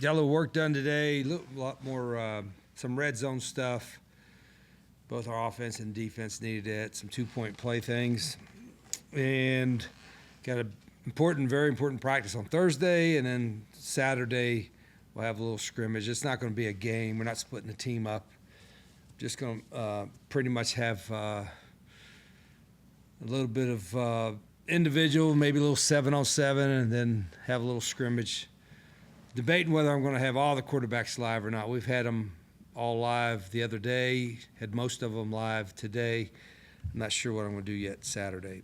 got a little work done today, a lot more, some red zone stuff. Both our offense and defense needed it, some two-point play things. And got a very important practice on Thursday, and then Saturday we'll have a little scrimmage. It's not going to be a game. We're not splitting the team up. Just going to pretty much have a little bit of individual, maybe a little 7-on-7, and then have a little scrimmage. Debating whether I'm going to have all the quarterbacks live or not. We've had them all live the other day, had most of them live today. I'm not sure what I'm going to do yet Saturday,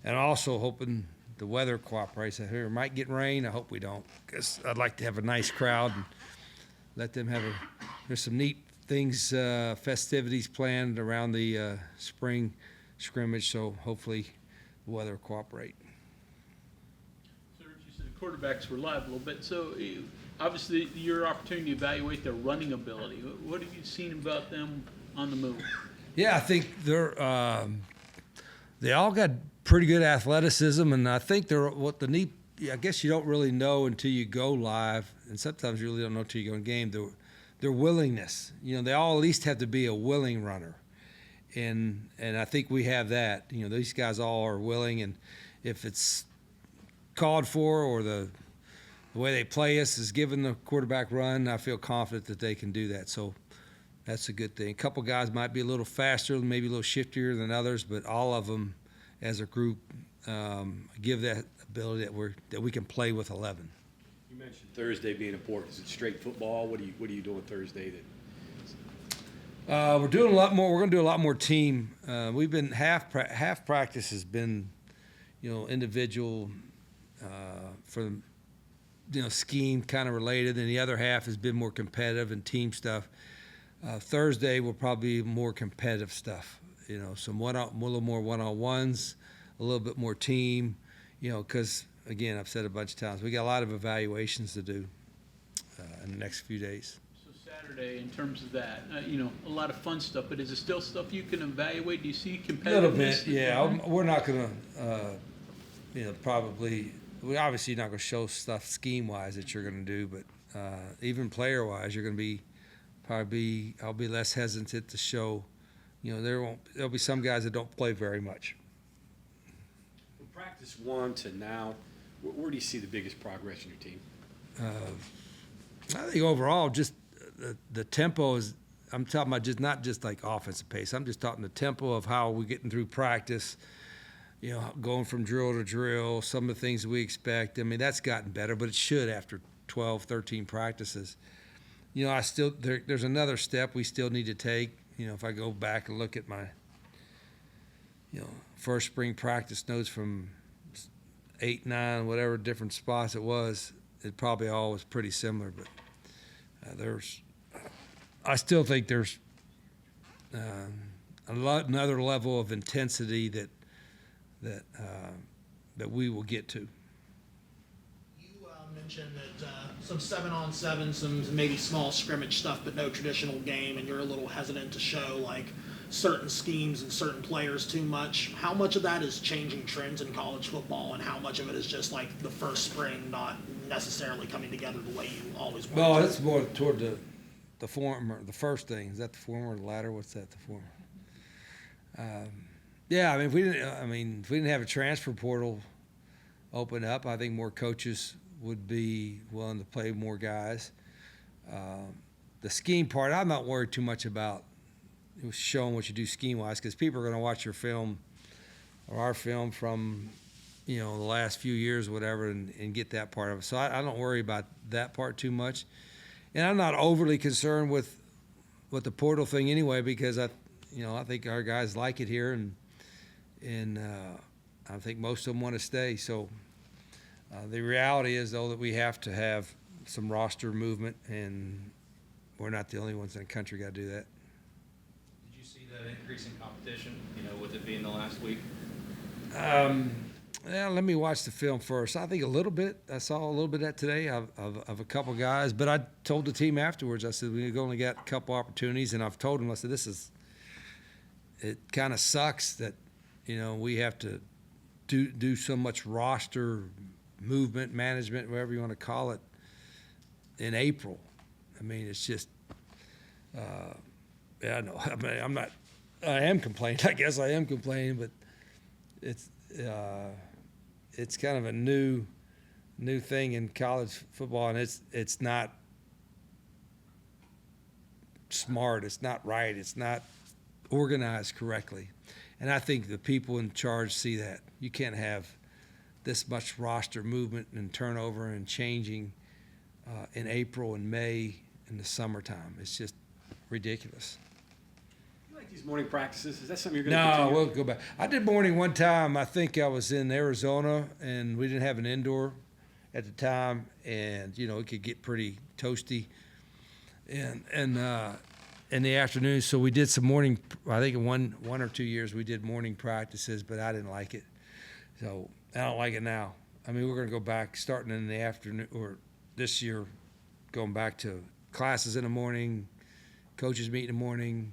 and also hoping the weather cooperates. I hear it might get rain. I hope we don't, because I'd like to have a nice crowd and let them have there's some neat things, festivities planned around the spring scrimmage, so hopefully the weather will cooperate. So, Rich, you said the quarterbacks were live a little bit, so obviously your opportunity to evaluate their running ability. What have you seen about them on the move? Yeah, I think they all got pretty good athleticism, and I think I guess you don't really know until you go live, and sometimes you really don't know until you go in game, their willingness. They all at least have to be a willing runner. And I think we have that. These guys all are willing, and if it's called for or the way they play us is giving the quarterback run, I feel confident that they can do that. So that's a good thing. A couple guys might be a little faster, maybe a little shiftier than others, but all of them as a group give that ability that we can play with 11. You mentioned Thursday being important. Is it straight football? What are you doing Thursday? We're doing a lot more. We're going to do a lot more team. We've been half practice has been, individual for scheme kind of related, and the other half has been more competitive and team stuff. Thursday will probably be more competitive stuff. Some a little more one-on-ones, a little bit more team. Because again, I've said a bunch of times, we got a lot of evaluations to do in the next few days. Saturday, in terms of that, a lot of fun stuff, but is it still stuff you can evaluate? Do you see competitiveness? A little bit, yeah. We're not going to, probably, we're obviously not going to show stuff scheme-wise that you're going to do, but even player-wise, you're going to I'll be less hesitant to show, there'll be some guys that don't play very much. From practice 1 to now, where do you see the biggest progress in your team? I think overall, just the tempo is. I'm talking about not just like offensive pace. I'm just talking the tempo of how we're getting through practice. Going from drill to drill. Some of the things we expect. I mean, that's gotten better, but it should after 12, 13 practices. There's another step we still need to take. If I go back and look at my, first spring practice notes from 8, 9, whatever different spots it probably all was pretty similar, but I still think there's another level of intensity that we will get to. You mentioned that some 7-on-7, some maybe small scrimmage stuff, but no traditional game, and you're a little hesitant to show certain schemes and certain players too much. How much of that is changing trends in college football, and how much of it is just the first spring not necessarily coming together the way you always want? No, it's more toward the former, the first thing. Is that the former or the latter? What's that? The former. Yeah, if we didn't have a transfer portal open up, I think more coaches would be willing to play more guys. The scheme part, I'm not worried too much about showing what you do scheme-wise, because people are going to watch your film or our film from the last few years or whatever and get that part of it. So I don't worry about that part too much. And I'm not overly concerned with the portal thing anyway, because I think our guys like it here, and I think most of them want to stay. So the reality is, though, that we have to have some roster movement, and we're not the only ones in the country got to do that. Did you see that increase in competition, with it being the last week? Let me watch the film first. I think a little bit. I saw a little bit of that today of a couple guys, but I told the team afterwards, I said, we've only got a couple opportunities, and I've told them, I said, it kind of sucks that, we have to do so much roster movement, management, whatever you want to call it. in April. I mean, it's just, yeah, no, I mean, I am complaining. I guess I am complaining, but it's kind of a new thing in college football, and it's not smart. It's not right. It's not organized correctly. And I think the people in charge see that. You can't have this much roster movement and turnover and changing in April and May in the summertime. It's just ridiculous. You like these morning practices? Is that something you're going to No, continue? we'll go back. I did morning one time. I think I was in Arizona, and we didn't have an indoor at the time, and it could get pretty toasty, and in the afternoon. So we did some morning. I think in one or 2 years we did morning practices, but I didn't like it. So I don't like it now. I mean, we're going to go back starting in the afternoon, or this year, going back to classes in the morning, coaches meet in the morning,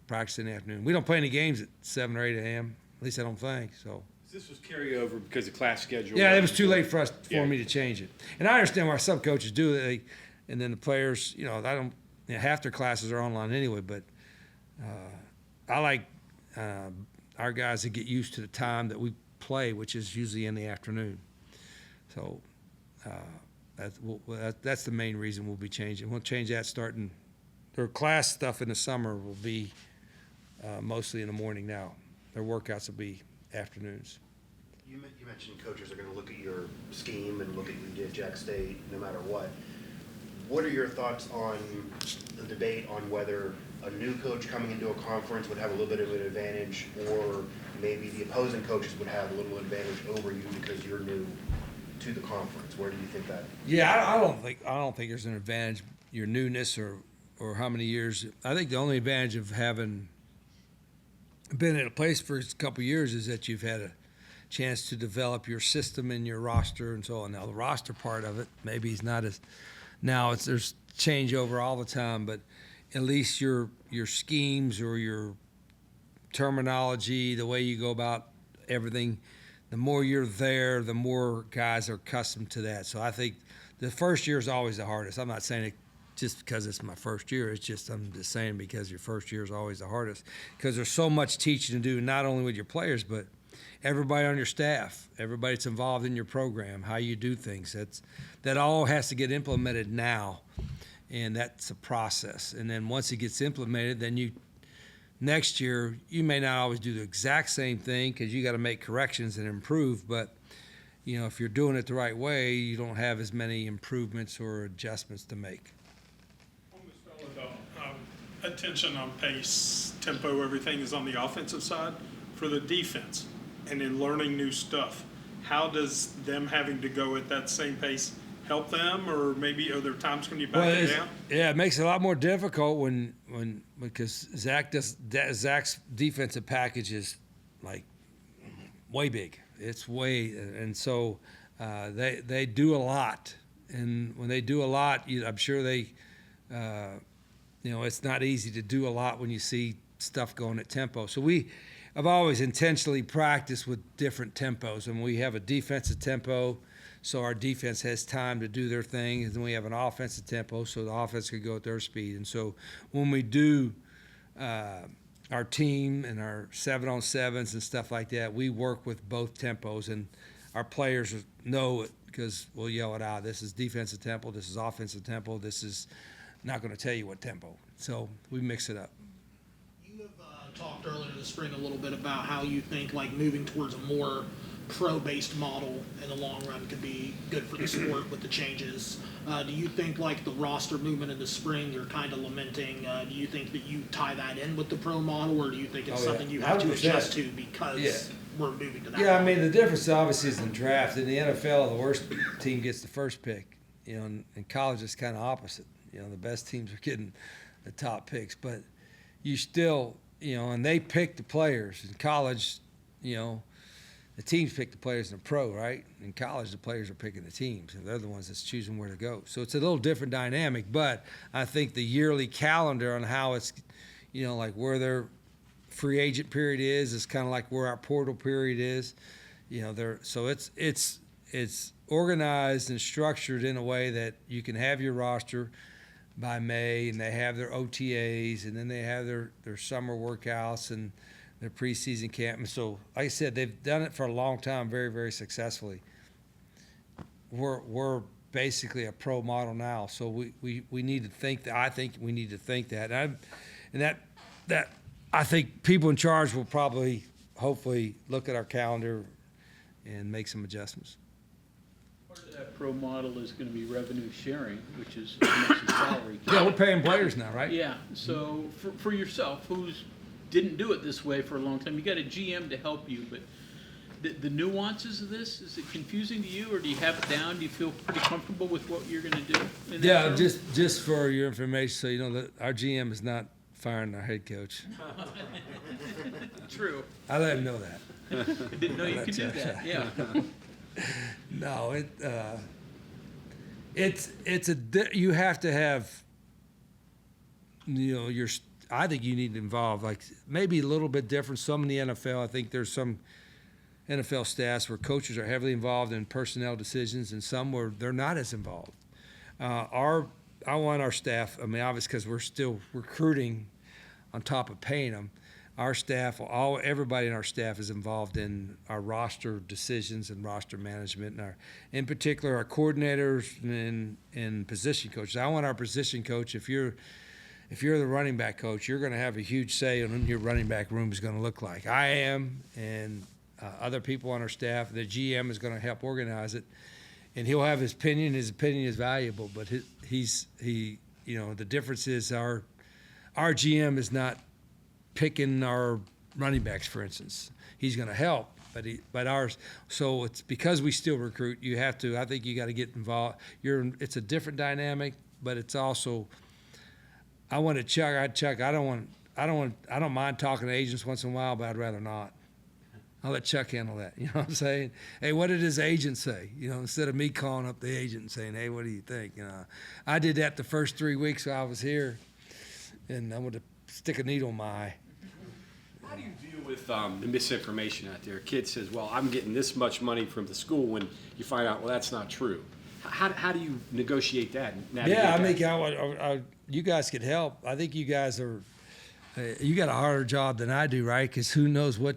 practice in the afternoon. We don't play any games at 7 or 8 a.m. At least I don't think so. This was carryover because of class schedule. Yeah, it was too late for Yeah. me to change it. And I understand why some coaches do it. And then the players, I don't. Half their classes are online anyway. But I like our guys to get used to the time that we play, which is usually in the afternoon. So that's the main reason we'll be changing. We'll change that starting. Their class stuff in the summer will be mostly in the morning now. Their workouts will be afternoons. You mentioned coaches are going to look at your scheme and look at you did Jack State no matter what. What are your thoughts on the debate on whether a new coach coming into a conference would have a little bit of an advantage, or maybe the opposing coaches would have a little advantage over you because you're new to the conference? Where do you think that? Yeah, I don't think there's an advantage, your newness or how many years. I think the only advantage of having been at a place for a couple of years is that you've had a chance to develop your system and your roster and so on. Now the roster part of it maybe is not as there's changeover all the time, but at least your schemes or your terminology, the way you go about everything, the more you're there, the more guys are accustomed to that. So I think the first year is always the hardest. I'm not saying it just because it's my first year. It's just I'm just saying because your first year is always the hardest because there's so much teaching to do, not only with your players, but everybody on your staff, everybody that's involved in your program, how you do things. That all has to get implemented now, and that's a process. And then once it gets implemented, then next year you may not always do the exact same thing because you got to make corrections and improve. But if you're doing it the right way, you don't have as many improvements or adjustments to make. On this fellow, attention on pace, tempo, everything is on the offensive side. For the defense, and in learning new stuff, how does them having to go at that same pace help them, or maybe are there times when you back it down? Yeah, it makes it a lot more difficult because Zach's defensive package is like way big. It's way, and so they do a lot, and when they do a lot, I'm sure they, it's not easy to do a lot when you see stuff going at tempo. So I've always intentionally practiced with different tempos, and we have a defensive tempo, so our defense has time to do their thing, and then we have an offensive tempo, so the offense can go at their speed. And so when we do our team and our 7-on-7s and stuff like that, we work with both tempos, and our players know it because we'll yell it out. This is defensive tempo, this is offensive tempo, this is not going to tell you what tempo. So we mix it up. You have talked earlier this spring a little bit about how you think like moving towards a more pro-based model in the long run could be good for the sport with the changes. Do you think like the roster movement in the spring you're kind of lamenting, do you think that you tie that in with the pro model, or do you think it's something you have to 100%. adjust to because we're moving to that Yeah, I model? mean, the difference obviously is in draft. In the NFL, the worst team gets the first pick. In college, it's kind of opposite. The best teams are getting the top picks. But you still, and they pick the players. In college, the teams pick the players in the pro, right? In college, the players are picking the teams, and they're the ones that's choosing where to go. So it's a little different dynamic, but I think the yearly calendar on how it's, like where their free agent period is kind of like where our portal period is. So it's it's organized and structured in a way that you can have your roster by May, and they have their OTAs, and then they have their summer workouts and their preseason camp. And so, like I said, they've done it for a long time, very, very successfully. We're basically a pro model now, so we need to think that. I think we need to think that, and that I think people in charge will probably, hopefully, look at our calendar and make some adjustments. Part of that pro model is gonna be revenue sharing, which is how much the salary. Yeah, we're paying players now, right? Yeah, so for yourself, who's didn't do it this way for a long time, you got a GM to help you, but the nuances of this, is it confusing to you, or do you have it down? Do you feel pretty comfortable with what you're gonna do? in that Yeah, term? just for your information, so you know that our GM is not firing our head coach. True. I let him know that. I didn't know you could do that, yeah. No, you have to have, you know, I think you need to involve, like, maybe a little bit different. Some in the NFL, I think there's some NFL staffs where coaches are heavily involved in personnel decisions, and some where they're not as involved. I want our staff, I mean, obviously, because we're still recruiting on top of paying them. Our staff, everybody in our staff is involved in our roster decisions and roster management, and in particular, our coordinators and position coaches. I want our position coach, if you're the running back coach, you're going to have a huge say on what your running back room is going to look like. I am, and other people on our staff. The GM is going to help organize it, and he'll have his opinion. His opinion is valuable, but the difference is our GM is not picking our running backs, for instance. He's going to help, but ours. So it's because we still recruit. You have to. I think you got to get involved. It's a different dynamic, but it's also. I want to Chuck. I don't mind talking to agents once in a while, but I'd rather not. I'll let Chuck handle that. You know what I'm saying? Hey, what did his agent say? You know, instead of me calling up the agent and saying, hey, what do you think? You know, I did that the first 3 weeks while I was here, and I'm going to stick a needle in my eye. How do you deal with the misinformation out there? A kid says, well, I'm getting this much money from the school, when you find out, well, that's not true. How do you negotiate that? Yeah, I mean, you guys could help. I think you guys are you got a harder job than I do, right? Because who knows what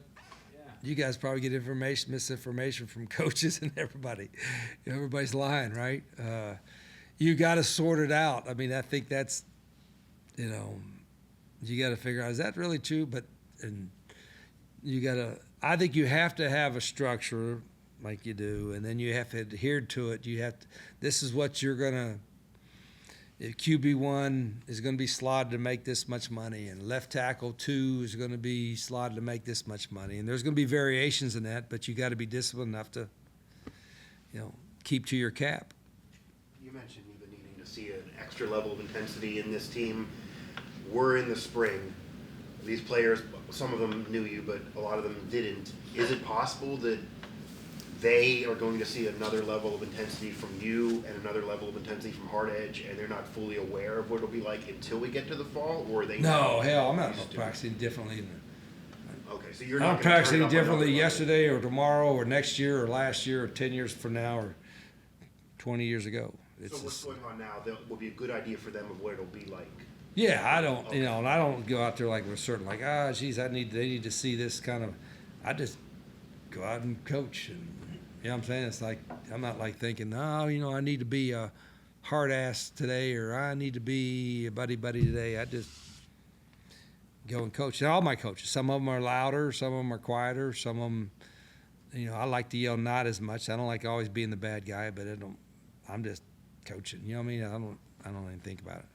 you guys probably get misinformation from coaches and everybody. Everybody's lying, right? You got to sort it out. I mean, I think that's, you got to figure out, is that really true? I think you have to have a structure like you do, and then you have to adhere to it. This is what you're going to, QB1 is going to be slotted to make this much money, and left tackle 2 is going to be slotted to make this much money. And there's going to be variations in that, but you got to be disciplined enough to, keep to your cap. You mentioned you've been needing to see an extra level of intensity in this team. We're in the spring. These players, some of them knew you, but a lot of them didn't. Is it possible that they are going to see another level of intensity from you and another level of intensity from Hard Edge, and they're not fully aware of what it'll be like until we get to the fall? Or are they? No, hell, I'm not practicing differently. Okay, so you're I'm not practicing gonna turn it up differently another level. yesterday or tomorrow or next year or last year or 10 years from now or 20 years ago. So what's going on now will be a good idea for them of what it'll be like. Yeah, I don't, and I don't go out there like we're certain, like, geez, they need to see this kind of. I just go out and coach, and you know what I'm saying? It's like, I'm not like thinking, I need to be a hard ass today, or I need to be a buddy today. I just go and coach. And all my coaches, some of them are louder, some of them are quieter, some of them, I like to yell not as much. I don't like always being the bad guy, but I'm just coaching. You know what I mean? I don't even think about it.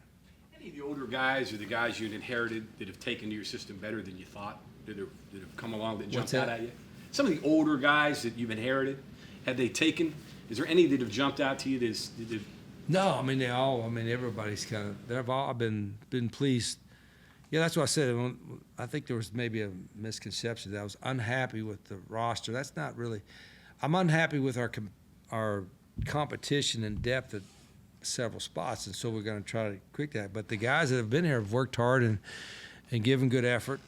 Any of the older guys or the guys you'd inherited that have taken to your system better than you thought, that have come along, that What's jumped out that? at you? Some of the older guys that you've inherited, have they taken? Is there any that have jumped out to you that No, I mean everybody's kind of, they've all been pleased. Yeah, that's what I said. I think there was maybe a misconception that I was unhappy with the roster. That's not really. I'm unhappy with our competition and depth at several spots, and so we're going to try to quick that. But the guys that have been here have worked hard and given good effort.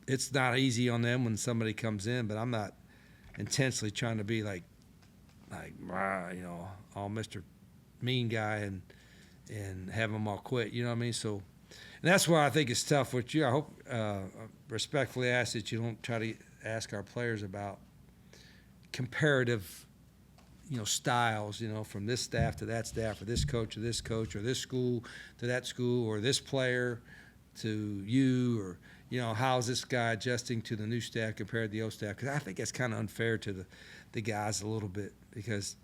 It's not easy on them when somebody comes in, but I'm not intensely trying to be like, you know, all Mr. Mean guy and have them all quit. You know what I mean? So, and that's why I think it's tough with you. I hope, respectfully ask that you don't try to ask our players about comparative, you know, styles, you know, from this staff to that staff, or this coach to this coach, or this school to that school, or this player to you, or, you know, how's this guy adjusting to the new staff compared to the old staff? Because I think that's kind of unfair to the guys a little bit, because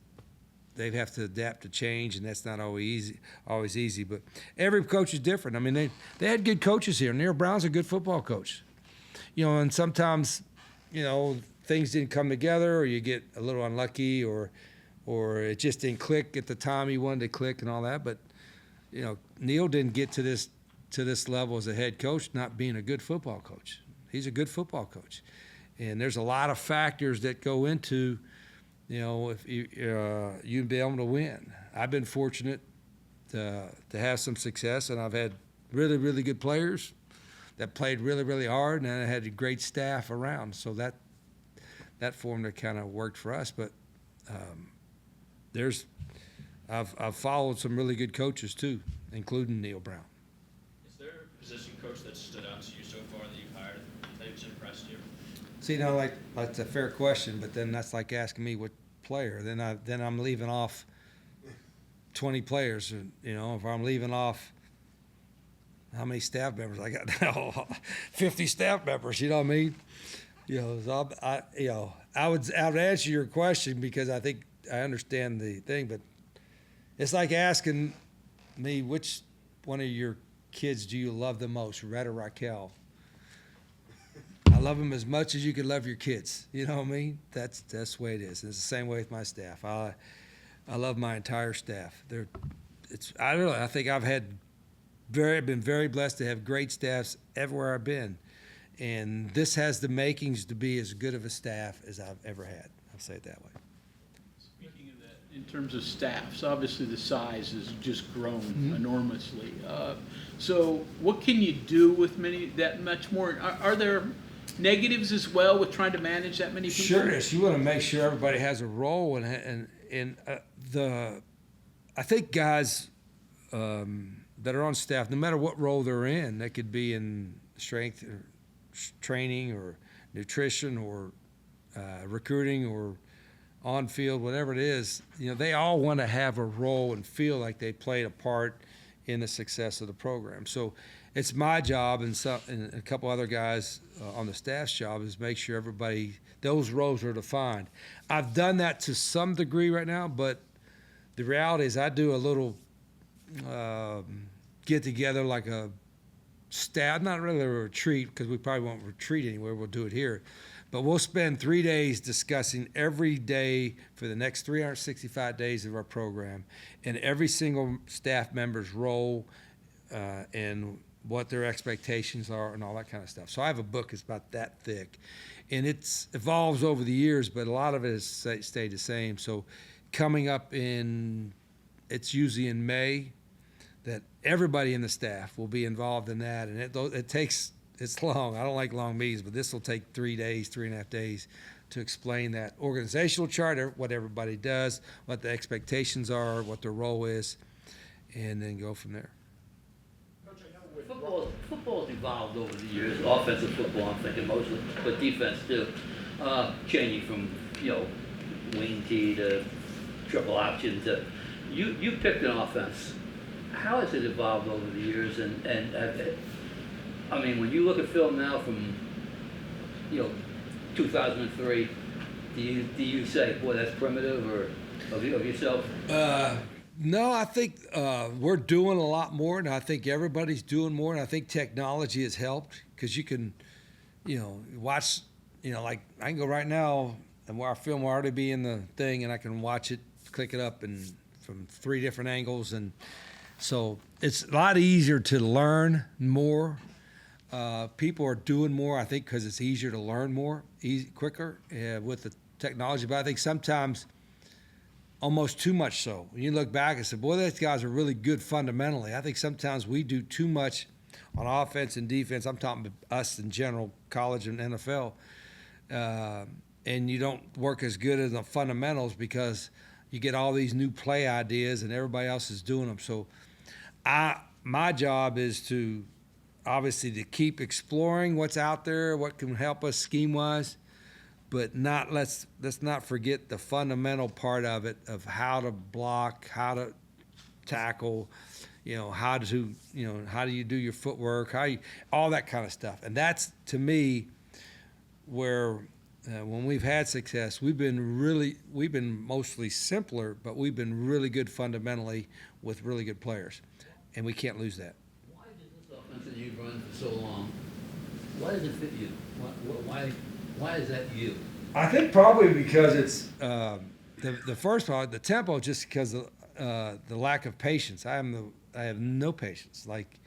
they have to adapt to change, and that's not always easy. But every coach is different. I mean, they had good coaches here. Neil Brown's a good football coach. You know, and sometimes, you know, things didn't come together, or you get a little unlucky, or it just didn't click at the time you wanted to click and all that. But, you know, Neil didn't get to this level as a head coach not being a good football coach. He's a good football coach. And there's a lot of factors that go into, you know, if you be able to win. I've been fortunate to have some success, and I've had really, really good players that played really, really hard, and I had a great staff around. So that formula kind of worked for us. But I've followed some really good coaches too, including Neil Brown. Is there a position coach that stood out to you so far that you've hired that's impressed you? See, now, like, that's a fair question, but then that's like asking me what player. Then I'm leaving off 20 players. You know, if I'm leaving off how many staff members I got now, 50 staff members. You know what I mean? You know, so I would answer your question because I think I understand the thing, but it's like asking me which one of your kids do you love the most, Red or Raquel? I love them as much as you can love your kids. You know what I mean? That's the way it is. And it's the same way with my staff. I love my entire staff. I think I've been very blessed to have great staffs everywhere I've been, and this has the makings to be as good of a staff as I've ever had. I'll say it that way. Speaking of that, in terms of staffs, obviously the size has just grown enormously. So what can you do with that much more? Are there negatives as well with trying to manage that many people? Sure is. You want to make sure everybody has a role, and I think guys that are on staff, no matter what role they're in, they could be in strength or training or nutrition or recruiting or on field, whatever it is, you know, they all want to have a role and feel like they played a part in the success of the program. So it's my job and a couple other guys on the staff's job is make sure those roles are defined. I've done that to some degree right now, but the reality is I do a little get together like a staff, not really a retreat because we probably won't retreat anywhere. We'll do it here. But we'll spend 3 days discussing every day for the next 365 days of our program and every single staff member's role and what their expectations are and all that kind of stuff. So I have a book that's about that thick. And it evolves over the years, but a lot of it has stayed the same. So coming up it's usually in May that everybody in the staff will be involved in that. And it's long. I don't like long meetings, but this will take 3 days, 3.5 days to explain that organizational chart, what everybody does, what the expectations are, what their role is, and then go from there. Football's evolved over the years. Offensive football, I'm thinking mostly, but defense too. Changing from wing tee to triple option to you picked an offense. How has it evolved over the years? And I mean, when you look at film now from 2003, do you say, boy, that's primitive, or of yourself? No, I think we're doing a lot more, and I think everybody's doing more, and I think technology has helped because you can, watch, like I can go right now and where our film will already be in the thing, and I can watch it, click it up, and from 3 different angles, and so it's a lot easier to learn more. People are doing more, I think, because it's easier to learn more, quicker with the technology. But I think sometimes almost too much so. When you look back and say, boy, those guys are really good fundamentally. I think sometimes we do too much on offense and defense. I'm talking about us in general, college and NFL. and you don't work as good as the fundamentals because you get all these new play ideas and everybody else is doing them. So my job is to obviously to keep exploring what's out there, what can help us scheme wise, but let's not forget the fundamental part of it, of how to block, how to tackle, how do you do your footwork, all that kind of stuff. And that's, to me, where when we've had success, we've been mostly simpler, but we've been really good fundamentally with really good players, and we can't lose that. Why did this offense that you've run for so long, why does it fit you? Why is that you? I think probably because it's the first part, the tempo, just because of the lack of patience. I have no patience. Like,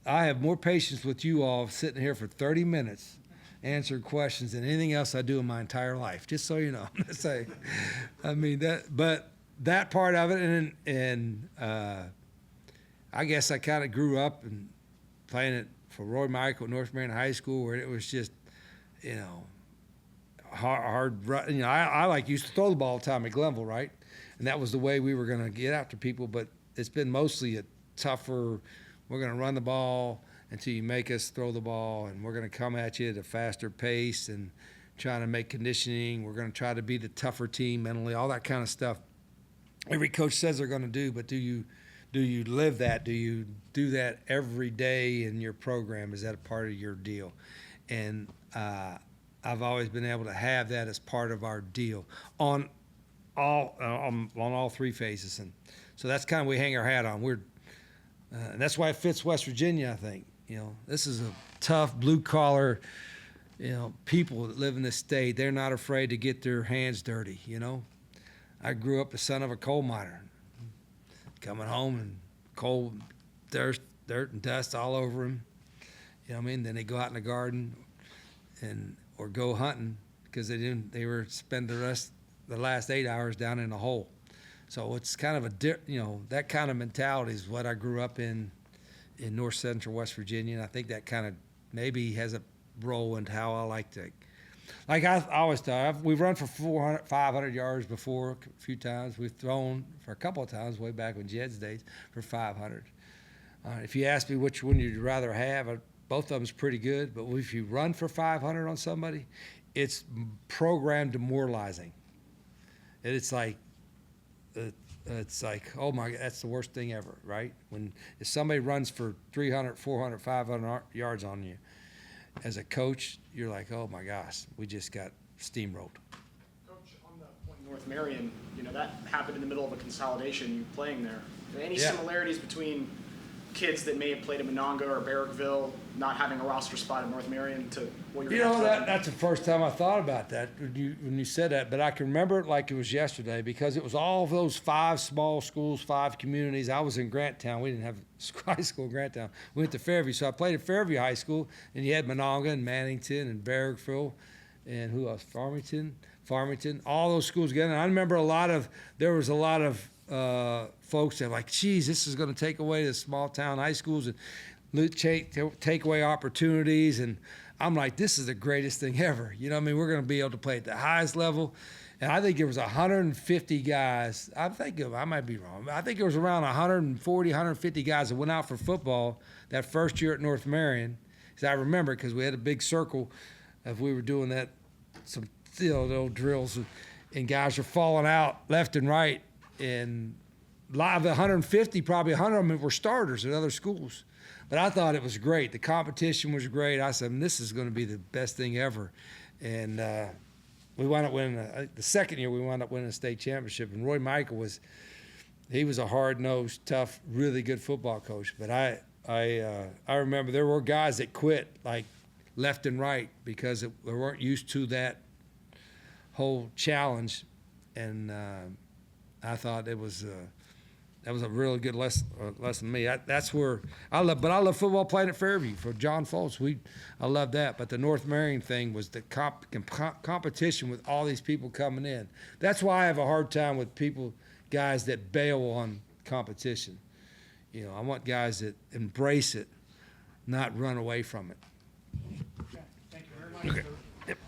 I have more patience with you all sitting here for 30 minutes answering questions than anything else I do in my entire life, just so you know. But that part of it, and I guess I kind of grew up and playing it for Roy Michael at North Marion High School, where it was just, hard. I used to throw the ball all the time at Glenville, right? And that was the way we were going to get after people. But it's been mostly a tougher. We're going to run the ball until you make us throw the ball, and we're going to come at you at a faster pace and trying to make conditioning. We're going to try to be the tougher team mentally, all that kind of stuff. Every coach says they're going to do, but do you live that? Do you do that every day in your program? Is that a part of your deal? And I've always been able to have that as part of our deal on all three phases, and so that's kind of we hang our hat on. And that's why it fits West Virginia. I think this is a tough blue collar, people that live in this state. They're not afraid to get their hands dirty. I grew up the son of a coal miner, coming home and coal, dirt and dust all over him. Then they go out in the garden or go hunting because they were spend the last 8 hours down in a hole. So it's kind of that kind of mentality is what I grew up in north central West Virginia, and I think that kind of maybe has a role in how I like to. Like I always tell you, we've run for 400, 500 yards before a few times. We've thrown for a couple of times way back when Jed's days for 500. If you ask me which one you'd rather have, both of them is pretty good. But if you run for 500 on somebody, it's programmed demoralizing. And it's like, oh my, that's the worst thing ever, right? If somebody runs for 300, 400, 500 yards on you, as a coach, you're like, oh my gosh, we just got steamrolled. Coach, on the point North Marion, that happened in the middle of a consolidation, you playing there. Are there any similarities between kids that may have played at Monongah or Barrackville not having a roster spot at North Marion to what you're that's the first time I thought about that when you said that, but I can remember it like it was yesterday because it was all of those 5 small schools, 5 communities. I was in Grantown. We didn't have high school in Grantown. We went to Fairview, so I played at Fairview High School, and you had Monongah and Mannington and Barrackville and who else? Farmington, all those schools together. And I remember there was a lot of folks that were like, geez, this is going to take away the small town high schools and take away opportunities. And I'm like, this is the greatest thing ever. We're going to be able to play at the highest level. And I think there was 150 guys. I might be wrong. I think it was around 140, 150 guys that went out for football that first year at North Marion. Because I remember because we had a big circle if we were doing that, some little drills, and guys were falling out left and right. And a lot of the 150, probably 100 of them were starters at other schools. But I thought it was great. The competition was great. I said, this is going to be the best thing ever. And we wound up winning. The second year, we wound up winning a state championship. And Roy Michael was a hard-nosed, tough, really good football coach. But I remember there were guys that quit like left and right because they weren't used to that whole challenge. And I thought that was a really good lesson to me. That's where I love. But I love football playing at Fairview for John Foltz. I love that. But the North Marion thing was the competition with all these people coming in. That's why I have a hard time with guys that bail on competition. I want guys that embrace it, not run away from it. Okay. Thank you very much. Okay.